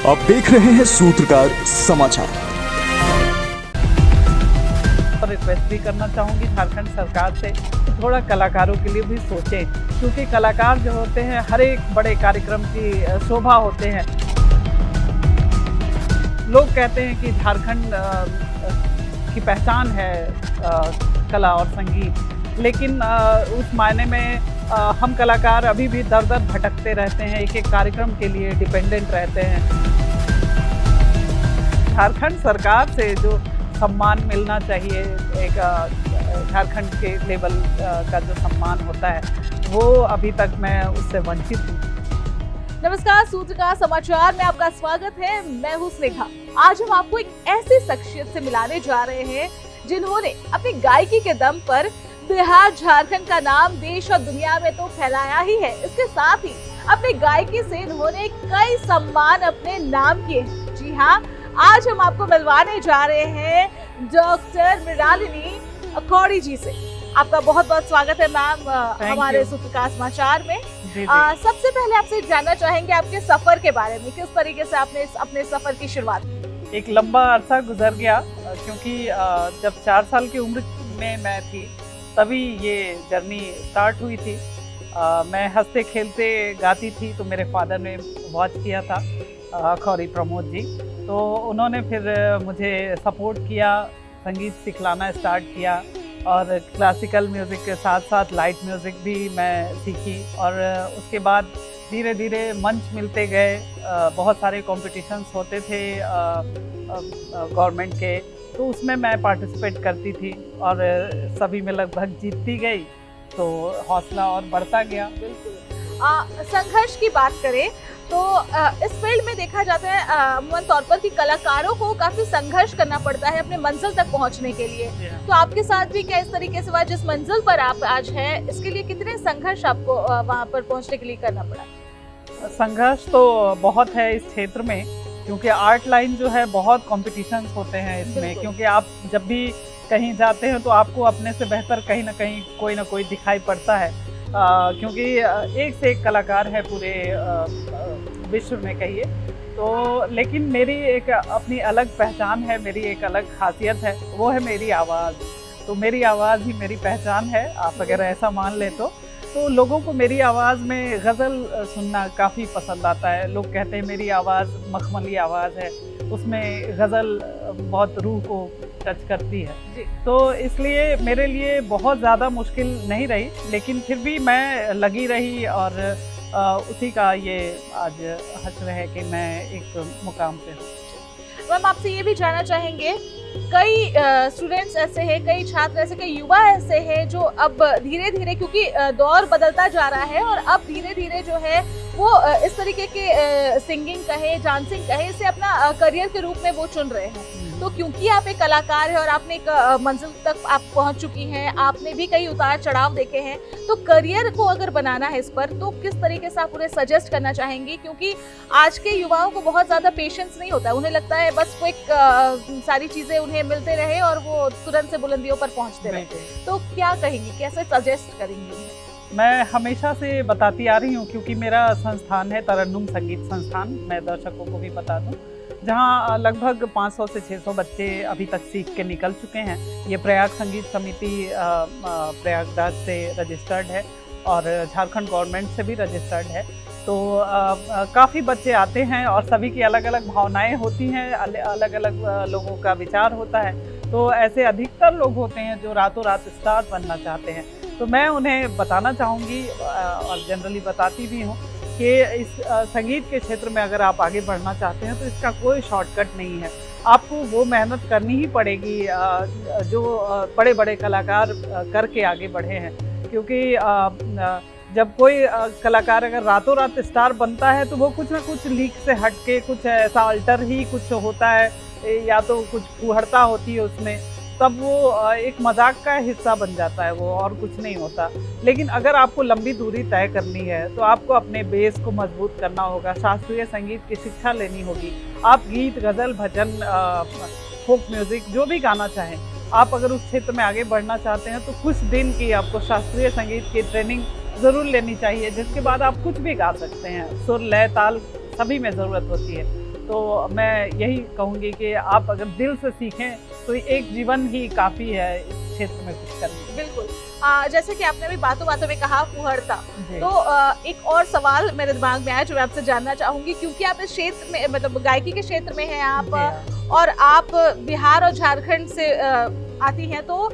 आप देख रहे हैं सूत्रकार समाचार। रिक्वेस्ट भी करना चाहूँगी झारखंड सरकार से कि थोड़ा कलाकारों के लिए भी सोचें, क्योंकि कलाकार जो होते हैं हर एक बड़े कार्यक्रम की शोभा होते हैं। लोग कहते हैं कि झारखंड की पहचान है कला और संगीत, लेकिन उस मायने में हम कलाकार अभी भी दर दर भटकते रहते हैं, एक एक कार्यक्रम के लिए डिपेंडेंट रहते हैं। झारखंड सरकार से जो सम्मान मिलना चाहिए, एक झारखंड के लेवल का जो सम्मान होता है, वो अभी तक मैं उससे वंचित हूँ। नमस्कार, सूत्रकार समाचार में आपका स्वागत है। मैं हूँ स्नेहा। आज हम आपको एक ऐसी शख्सियत से मिलाने जा रहे हैं जिन्होंने अपनी गायकी के दम पर बिहार झारखंड का नाम देश और दुनिया में तो फैलाया ही है, इसके साथ ही अपनी गायकी से इन्होंने कई सम्मान अपने नाम किए हैं। जी हाँ, आज हम आपको मिलवाने जा रहे हैं डॉक्टर मृणालिनी अखौड़ी जी से। आपका बहुत बहुत स्वागत है मैम हमारे सूत्रकार समाचार में। सबसे पहले आपसे जानना चाहेंगे आपके सफर के बारे में, किस तरीके से आपने अपने सफर की शुरुआत की? एक लंबा अरसा गुजर गया, क्योंकि जब 4 साल की उम्र में मैं थी तभी ये जर्नी स्टार्ट हुई थी। मैं हंसते खेलते गाती थी, तो मेरे फादर ने वॉच किया था अखौड़ी प्रमोद जी, तो उन्होंने फिर मुझे सपोर्ट किया, संगीत सिखलाना स्टार्ट किया और क्लासिकल म्यूज़िक के साथ साथ लाइट म्यूज़िक भी मैं सीखी। और उसके बाद धीरे धीरे मंच मिलते गए, बहुत सारे कॉम्पिटिशन्स होते थे गवर्नमेंट के, तो उसमें मैं पार्टिसिपेट करती थी और सभी में लगभग जीतती गई, तो हौसला और बढ़ता गया। बिल्कुल। संघर्ष की बात करें तो इस फील्ड में देखा जाता है अमूमन तौर पर कि कलाकारों को काफी संघर्ष करना पड़ता है अपने मंजिल तक पहुंचने के लिए। तो आपके साथ भी क्या इस तरीके से हुआ? जिस मंजिल पर आप आज हैं, इसके लिए कितने संघर्ष आपको वहां पर पहुंचने के लिए करना पड़ा? संघर्ष तो बहुत है इस क्षेत्र में, क्योंकि आर्ट लाइन जो है बहुत कॉम्पिटिशन्स होते हैं इसमें, क्योंकि आप जब भी कहीं जाते हैं तो आपको अपने से बेहतर कहीं ना कहीं कोई ना कोई दिखाई पड़ता है, क्योंकि एक से एक कलाकार है पूरे विश्व में कहिए तो। लेकिन मेरी एक अपनी अलग पहचान है, मेरी एक अलग खासियत है, वो है मेरी आवाज़। तो मेरी आवाज़ ही मेरी पहचान है, आप अगर ऐसा मान ले तो लोगों को मेरी आवाज़ में गज़ल सुनना काफ़ी पसंद आता है। लोग कहते हैं मेरी आवाज़ मखमली आवाज़ है, उसमें गज़ल बहुत रूह को टच करती है। तो इसलिए मेरे लिए बहुत ज़्यादा मुश्किल नहीं रही, लेकिन फिर भी मैं लगी रही और उसी का ये आज हश्र है कि मैं एक मुकाम पे हूँ। मैम, आपसे ये भी जानना चाहेंगे, कई स्टूडेंट्स ऐसे हैं, कई छात्र ऐसे, कई युवा ऐसे हैं जो अब धीरे धीरे, क्योंकि दौर बदलता जा रहा है और अब धीरे धीरे जो है वो इस तरीके के सिंगिंग कहे, डांसिंग कहे, इसे अपना करियर के रूप में वो चुन रहे हैं। तो क्योंकि आप एक कलाकार हैं और आपने एक मंजिल तक आप पहुंच चुकी हैं, आपने भी कई उतार चढ़ाव देखे हैं, तो करियर को अगर बनाना है इस पर, तो किस तरीके से आप उन्हें सजेस्ट करना चाहेंगी? क्योंकि आज के युवाओं को बहुत ज़्यादा पेशेंस नहीं होता है, उन्हें लगता है बस क्विक सारी चीज़ें उन्हें मिलते रहे और वो तुरंत से बुलंदियों पर पहुँचते रहे। तो क्या कहेंगी, कैसे सजेस्ट करेंगी? मैं हमेशा से बताती आ रही हूँ, क्योंकि मेरा संस्थान है तरन्नुम संगीत संस्थान, मैं दर्शकों को भी बता दूँ, जहाँ लगभग 500 से 600 बच्चे अभी तक सीख के निकल चुके हैं। ये प्रयाग संगीत समिति प्रयागराज से रजिस्टर्ड है और झारखंड गवर्नमेंट से भी रजिस्टर्ड है। तो काफ़ी बच्चे आते हैं और सभी की अलग अलग भावनाएं होती हैं, अलग अलग लोगों का विचार होता है। तो ऐसे अधिकतर लोग होते हैं जो रातों रात स्टार बनना चाहते हैं। तो मैं उन्हें बताना चाहूँगी और जनरली बताती भी हूँ कि इस संगीत के क्षेत्र में अगर आप आगे बढ़ना चाहते हैं तो इसका कोई शॉर्टकट नहीं है। आपको वो मेहनत करनी ही पड़ेगी जो बड़े बड़े कलाकार करके आगे बढ़े हैं, क्योंकि जब कोई कलाकार अगर रातों रात स्टार बनता है तो वो कुछ ना कुछ लीक से हट के कुछ ऐसा अल्टर ही कुछ होता है, या तो कुछ फूहड़ता होती है उसमें, तब वो एक मजाक का हिस्सा बन जाता है वो, और कुछ नहीं होता। लेकिन अगर आपको लंबी दूरी तय करनी है तो आपको अपने बेस को मजबूत करना होगा, शास्त्रीय संगीत की शिक्षा लेनी होगी। आप गीत, गज़ल, भजन, फोक म्यूज़िक जो भी गाना चाहें, आप अगर उस क्षेत्र में आगे बढ़ना चाहते हैं तो कुछ दिन की आपको शास्त्रीय संगीत की ट्रेनिंग ज़रूर लेनी चाहिए, जिसके बाद आप कुछ भी गा सकते हैं। सुर, लय, ताल सभी में ज़रूरत होती है। तो मैं यही कहूँगी कि आप अगर दिल से सीखें तो एक जीवन ही काफ़ी है इस क्षेत्र में कुछ करने के लिए। बिल्कुल। जैसे कि आपने अभी बातों बातों में कहा फुहड़ता, जी। तो एक और सवाल मेरे दिमाग में आया जो मैं आपसे जानना चाहूंगी, क्योंकि आप इस क्षेत्र में मतलब गायकी के क्षेत्र में हैं आप, जी हाँ। और आप बिहार और झारखंड से आती हैं, तो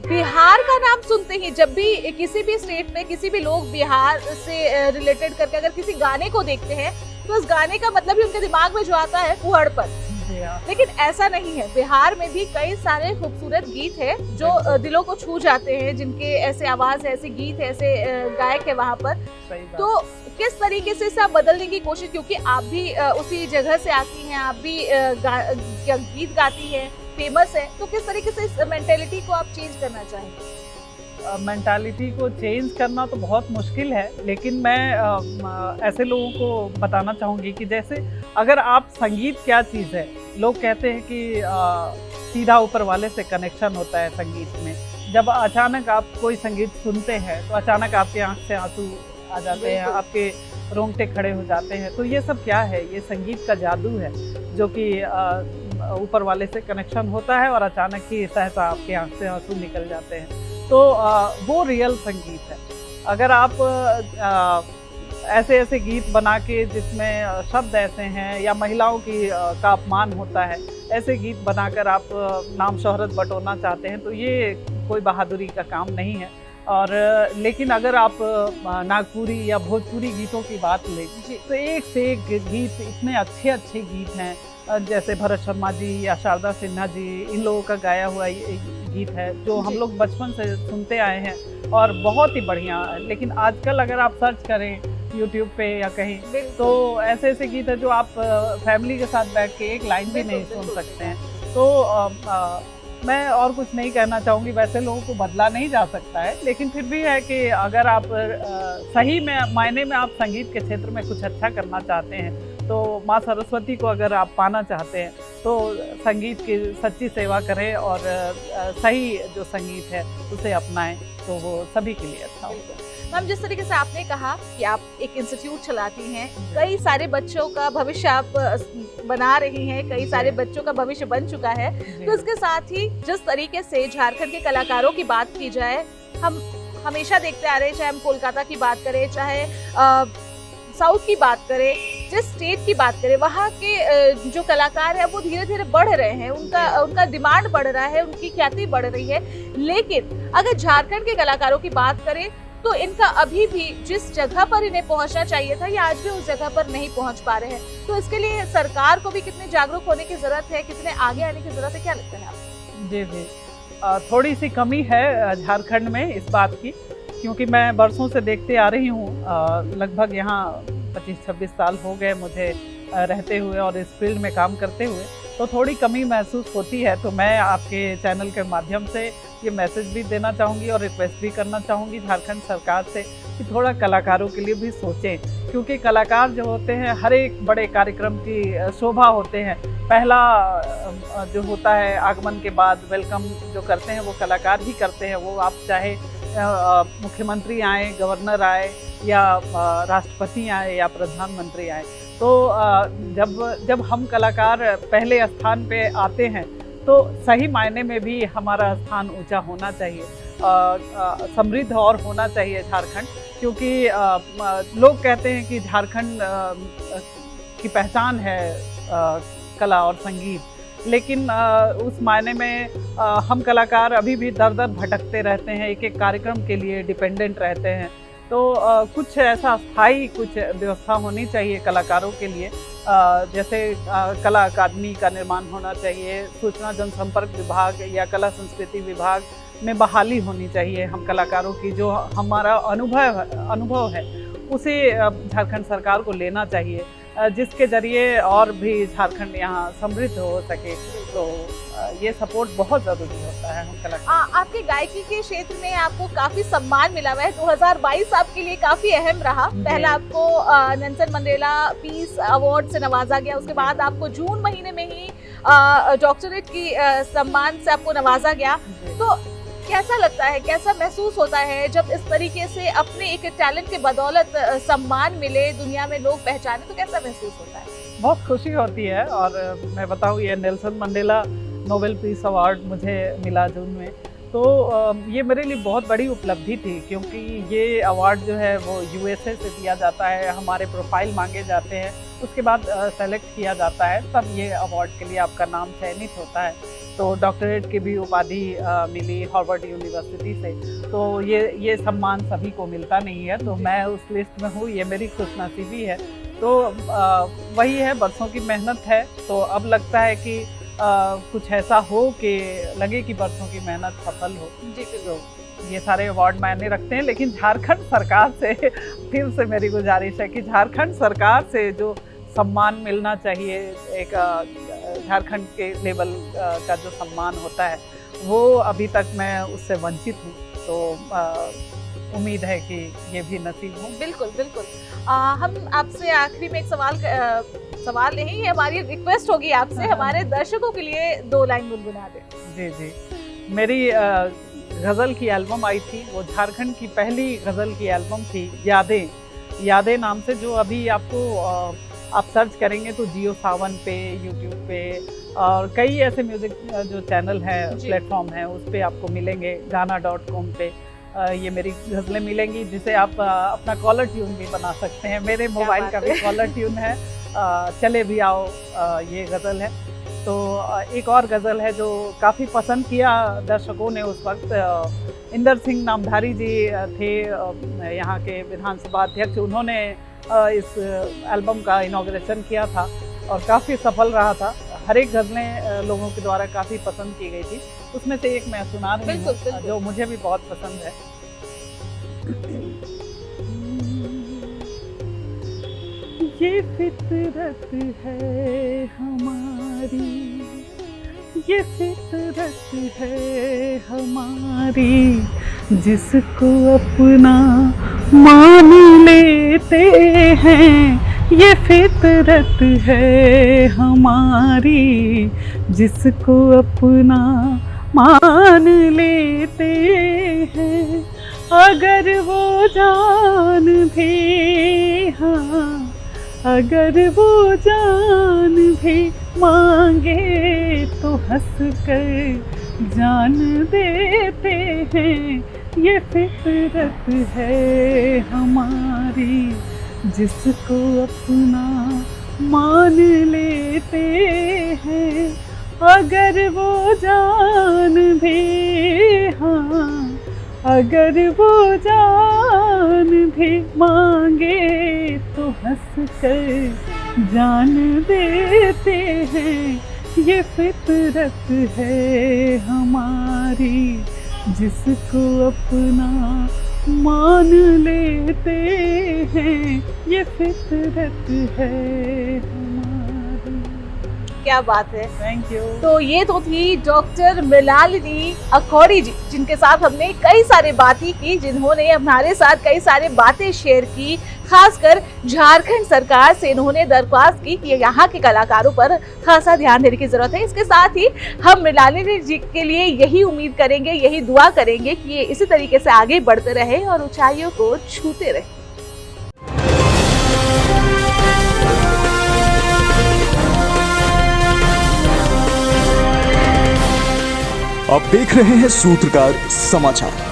बिहार का नाम सुनते ही जब भी किसी भी स्टेट में किसी भी लोग बिहार से रिलेटेड करके अगर किसी गाने को देखते हैं तो उस गाने का मतलब ही उनके दिमाग में जो आता है फुहड़पन। जी हाँ। लेकिन ऐसा नहीं है, बिहार में भी कई सारे खूबसूरत गीत है जो दिलों को छू जाते हैं, जिनके ऐसे आवाज है, ऐसे गीत है, ऐसे गायक है वहाँ पर। सही बात। तो किस तरीके से इसे आप बदलने की कोशिश, क्योंकि आप भी उसी जगह से आती हैं, आप भी गीत गाती हैं, फेमस है, तो किस तरीके से इस मेंटेलिटी को आप चेंज करना चाहेंगे? मेंटालिटी को चेंज करना तो बहुत मुश्किल है, लेकिन मैं ऐसे लोगों को बताना चाहूँगी कि जैसे अगर आप संगीत क्या चीज़ है, लोग कहते हैं कि सीधा ऊपर वाले से कनेक्शन होता है संगीत में। जब अचानक आप कोई संगीत सुनते हैं तो अचानक आपके आँख से आंसू आ जाते हैं, आपके रोंगटे खड़े हो जाते हैं। तो ये सब क्या है? ये संगीत का जादू है जो कि ऊपर वाले से कनेक्शन होता है और अचानक ही सहसा आपके आँख से आंसू निकल जाते हैं। तो वो रियल संगीत है। अगर आप ऐसे ऐसे गीत बना के जिसमें शब्द ऐसे हैं या महिलाओं की का अपमान होता है, ऐसे गीत बनाकर आप नाम शोहरत बटोरना चाहते हैं तो ये कोई बहादुरी का काम नहीं है। और लेकिन अगर आप नागपुरी या भोजपुरी गीतों की बात लें तो एक से एक गीत, इतने अच्छे अच्छे गीत हैं, जैसे भरत शर्मा जी या शारदा सिन्हा जी, इन लोगों का गाया हुआ ये गीत है जो हम लोग बचपन से सुनते आए हैं और बहुत ही बढ़िया। लेकिन आजकल अगर आप सर्च करें यूट्यूब पे या कहीं तो ऐसे ऐसे गीत है जो आप फैमिली के साथ बैठ के एक लाइन भी नहीं सुन सकते हैं। तो मैं और कुछ नहीं कहना चाहूँगी, वैसे लोगों को बदला नहीं जा सकता है, लेकिन फिर भी है कि अगर आप सही में मायने में आप संगीत के क्षेत्र में कुछ अच्छा करना चाहते हैं तो माँ सरस्वती को अगर आप पाना चाहते हैं तो संगीत की सच्ची सेवा करें और सही जो संगीत है उसे अपनाएं तो वो सभी के लिए अच्छा होगा। मैम, जिस तरीके से आपने कहा कि आप एक इंस्टीट्यूट चलाती हैं, कई सारे बच्चों का भविष्य आप बना रही हैं, कई सारे बच्चों का भविष्य बन चुका है, तो इसके साथ ही जिस तरीके से झारखंड के कलाकारों की बात की जाए, हम हमेशा देखते आ रहे हैं, चाहे हम कोलकाता की बात करें, चाहे साउथ की बात करें, जिस स्टेट की बात करें, वहाँ के जो कलाकार हैं वो धीरे धीरे बढ़ रहे हैं, उनका डिमांड बढ़ रहा है, उनकी ख्याति बढ़ रही है। लेकिन अगर झारखंड के कलाकारों की बात करें तो इनका अभी भी जिस जगह पर इन्हें पहुंचना चाहिए था, ये आज भी उस जगह पर नहीं पहुंच पा रहे हैं। तो इसके लिए सरकार को भी कितने जागरूक होने की जरूरत है, कितने आगे आने की जरूरत है, क्या लगता है आपको? जी जी, थोड़ी सी कमी है झारखंड में इस बात की, क्योंकि मैं बरसों से देखते आ रही हूँ, लगभग यहाँ 25-26 साल हो गए मुझे रहते हुए और इस फील्ड में काम करते हुए, तो थोड़ी कमी महसूस होती है। तो मैं आपके चैनल के माध्यम से ये मैसेज भी देना चाहूँगी और रिक्वेस्ट भी करना चाहूँगी झारखंड सरकार से कि थोड़ा कलाकारों के लिए भी सोचें, क्योंकि कलाकार जो होते हैं हर एक बड़े कार्यक्रम की शोभा होते हैं। पहला जो होता है आगमन के बाद वेलकम जो करते हैं वो कलाकार ही करते हैं, वो आप चाहे मुख्यमंत्री आए, गवर्नर आए या राष्ट्रपति आए या प्रधानमंत्री आए। तो जब हम कलाकार पहले स्थान पे आते हैं तो सही मायने में भी हमारा स्थान ऊंचा होना चाहिए, समृद्ध और होना चाहिए झारखंड, क्योंकि लोग कहते हैं कि झारखंड की पहचान है कला और संगीत, लेकिन उस मायने में हम कलाकार अभी भी दर दर भटकते रहते हैं, एक एक कार्यक्रम के लिए डिपेंडेंट रहते हैं। तो कुछ ऐसा स्थायी कुछ व्यवस्था होनी चाहिए कलाकारों के लिए, जैसे कला अकादमी का निर्माण होना चाहिए, सूचना जनसंपर्क विभाग या कला संस्कृति विभाग में बहाली होनी चाहिए हम कलाकारों की। जो हमारा अनुभव है उसे झारखंड सरकार को लेना चाहिए, जिसके जरिए और भी झारखंड यहाँ समृद्ध हो सके। तो ये सपोर्ट बहुत ज़रूरी होता है हम कलाकार। आपके गायकी के क्षेत्र में आपको काफी सम्मान मिला हुआ है, 2022 आपके लिए काफी अहम रहा। पहला आपको नेल्सन मंडेला पीस अवार्ड से नवाजा गया, उसके बाद आपको जून महीने में ही डॉक्टरेट की सम्मान से आपको नवाजा गया। तो कैसा लगता है, कैसा महसूस होता है जब इस तरीके से अपने एक टैलेंट के बदौलत सम्मान मिले, दुनिया में लोग पहचाने, तो कैसा महसूस होता है? बहुत खुशी होती है। और मैं बताऊँ, ये Nelson Mandela Nobel peace award मुझे मिला जून में, तो ये मेरे लिए बहुत बड़ी उपलब्धि थी, क्योंकि ये अवार्ड जो है वो यूएसए से दिया जाता है, हमारे प्रोफाइल मांगे जाते हैं, उसके बाद सेलेक्ट किया जाता है, तब ये अवार्ड के लिए आपका नाम चयनित होता है। तो डॉक्टरेट की भी उपाधि मिली हार्वर्ड यूनिवर्सिटी से। तो ये सम्मान सभी को मिलता नहीं है, तो मैं उस लिस्ट में हूँ, ये मेरी खुशनसीबी है। तो वही है, बरसों की मेहनत है, तो अब लगता है कि कुछ ऐसा हो कि लगे कि बरसों की मेहनत सफल हो। जी तो ये सारे अवार्ड मायने रखते हैं, लेकिन झारखंड सरकार से फिर से मेरी गुजारिश है कि झारखंड सरकार से जो सम्मान मिलना चाहिए, एक झारखंड के लेवल का जो सम्मान होता है, वो अभी तक मैं उससे वंचित हूँ। तो उम्मीद है कि ये भी नसीब हो। बिल्कुल बिल्कुल। हम आपसे आखिरी में एक सवाल नहीं, हमारी रिक्वेस्ट होगी आपसे, हमारे दर्शकों के लिए 2 लाइन गुनगुना दें। जी जी, मेरी गज़ल की एल्बम आई थी, वो झारखंड की पहली गज़ल की एल्बम थी, यादें नाम से, जो अभी आपको आप सर्च करेंगे तो जियो सावन पे, यूट्यूब पे और कई ऐसे म्यूज़िक जो चैनल हैं, प्लेटफॉर्म हैं, उस पर आपको मिलेंगे, गाना.com पे ये मेरी गज़लें मिलेंगी, जिसे आप अपना कॉलर ट्यून भी बना सकते हैं। मेरे मोबाइल का भी कॉलर ट्यून है, चले भी आओ, ये गज़ल है। तो एक और गज़ल है जो काफ़ी पसंद किया दर्शकों ने उस वक्त, इंदर सिंह नामधारी जी थे, यहाँ के विधानसभा अध्यक्ष, उन्होंने इस एल्बम का इनॉग्रेशन किया था और काफ़ी सफल रहा था। हर एक गज़लें लोगों के द्वारा काफ़ी पसंद की गई थी, उसमें से एक मैं सुना रही हूँ जो मुझे भी बहुत पसंद है। ये फितरत है हमारी, ये फितरत है हमारी, जिसको अपना मान लेते हैं। ये फितरत है हमारी, जिसको अपना मान लेते हैं। अगर वो जान भी, हाँ, अगर वो जान भी मांगे तो हंस कर जान देते हैं। ये फितरत है हमारी, जिसको अपना मान लेते हैं। अगर वो जान भी, हाँ, अगर वो जान भी मांगे तो हंस कर जान देते हैं। ये फितरत है हमारी, जिसको अपना मान लेते हैं। ये फितरत है हमारी। क्या बात है, थैंक यू। तो ये तो थी डॉक्टर मृणालिनी अखौरी जी, जिनके साथ हमने कई सारी बातें की, जिन्होंने हमारे साथ कई सारी बातें शेयर की। खासकर झारखंड सरकार से इन्होंने दरख्वास्त की कि यहाँ के कलाकारों पर खासा ध्यान देने की जरूरत है। इसके साथ ही हम मृणालिनी जी के लिए यही उम्मीद करेंगे, यही दुआ करेंगे कि ये इसी तरीके से आगे बढ़ते रहे और ऊंचाइयों को छूते रहे। आप देख रहे हैं सूत्रकार समाचार।